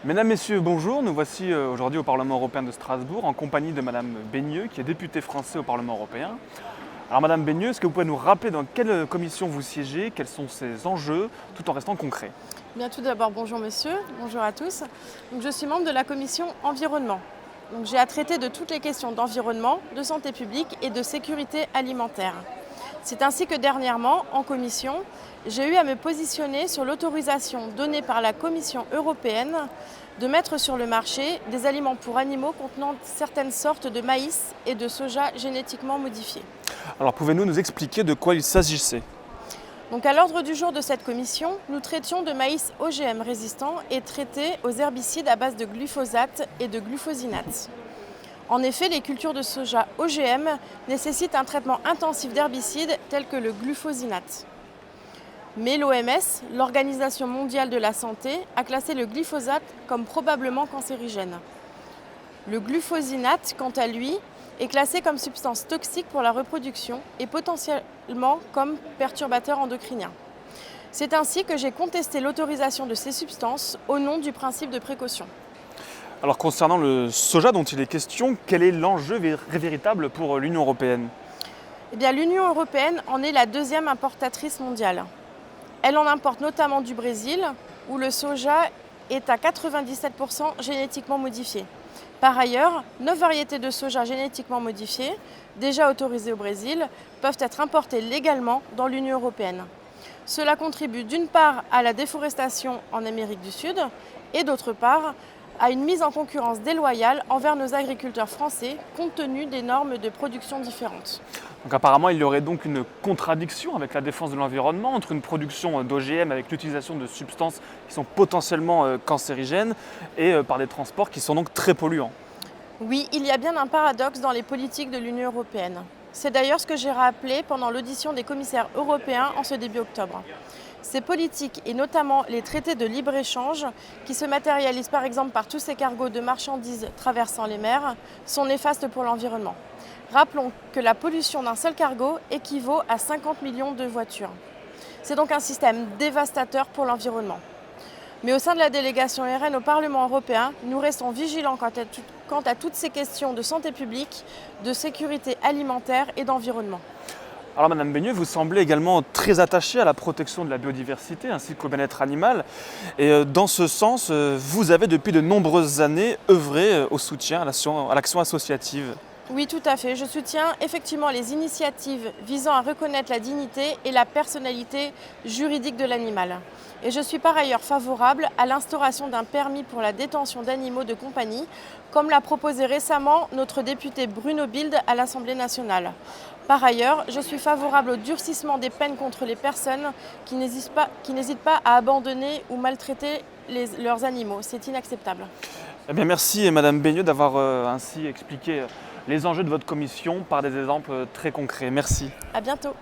Mesdames, Messieurs, bonjour. Nous voici aujourd'hui au Parlement européen de Strasbourg en compagnie de Madame Beigneux, qui est députée française au Parlement européen. Alors Madame Beigneux, est-ce que vous pouvez nous rappeler dans quelle commission vous siégez, quels sont ses enjeux, tout en restant concret? Bien, tout d'abord, bonjour monsieur, bonjour à tous. Donc, je suis membre de la commission environnement. J'ai à traiter de toutes les questions d'environnement, de santé publique et de sécurité alimentaire. C'est ainsi que dernièrement, en commission, j'ai eu à me positionner sur l'autorisation donnée par la Commission européenne de mettre sur le marché des aliments pour animaux contenant certaines sortes de maïs et de soja génétiquement modifiés. Alors pouvez-vous nous expliquer de quoi il s'agissait? Donc à l'ordre du jour de cette commission, nous traitions de maïs OGM résistant et traité aux herbicides à base de glyphosate et de glufosinate. En effet, les cultures de soja OGM nécessitent un traitement intensif d'herbicides tels que le glufosinate. Mais l'OMS, l'Organisation mondiale de la santé, a classé le glyphosate comme probablement cancérigène. Le glufosinate, quant à lui, est classé comme substance toxique pour la reproduction et potentiellement comme perturbateur endocrinien. C'est ainsi que j'ai contesté l'autorisation de ces substances au nom du principe de précaution. Alors concernant le soja dont il est question, quel est l'enjeu véritable pour l'Union européenne? L'Union européenne en est la deuxième importatrice mondiale. Elle en importe notamment du Brésil, où le soja est à 97% génétiquement modifié. Par ailleurs, 9 variétés de soja génétiquement modifiées, déjà autorisées au Brésil, peuvent être importées légalement dans l'Union européenne. Cela contribue d'une part à la déforestation en Amérique du Sud et d'autre part à une mise en concurrence déloyale envers nos agriculteurs français compte tenu des normes de production différentes. Donc apparemment, il y aurait donc une contradiction avec la défense de l'environnement entre une production d'OGM avec l'utilisation de substances qui sont potentiellement cancérigènes et par des transports qui sont donc très polluants. Oui, il y a bien un paradoxe dans les politiques de l'Union européenne. C'est d'ailleurs ce que j'ai rappelé pendant l'audition des commissaires européens en ce début octobre. Ces politiques, et notamment les traités de libre-échange, qui se matérialisent par exemple par tous ces cargos de marchandises traversant les mers, sont néfastes pour l'environnement. Rappelons que la pollution d'un seul cargo équivaut à 50 millions de voitures. C'est donc un système dévastateur pour l'environnement. Mais au sein de la délégation RN au Parlement européen, nous restons vigilants quant à toutes ces questions de santé publique, de sécurité alimentaire et d'environnement. Alors Madame Beigneux, vous semblez également très attachée à la protection de la biodiversité ainsi qu'au bien-être animal. Et dans ce sens, vous avez depuis de nombreuses années œuvré au soutien à l'action associative. Oui, tout à fait. Je soutiens effectivement les initiatives visant à reconnaître la dignité et la personnalité juridique de l'animal. Et je suis par ailleurs favorable à l'instauration d'un permis pour la détention d'animaux de compagnie, comme l'a proposé récemment notre député Bruno Bilde à l'Assemblée nationale. Par ailleurs, je suis favorable au durcissement des peines contre les personnes qui n'hésitent pas à abandonner ou maltraiter leurs animaux. C'est inacceptable. Eh bien, merci Madame Beigneux d'avoir ainsi expliqué les enjeux de votre commission par des exemples très concrets. Merci. À bientôt.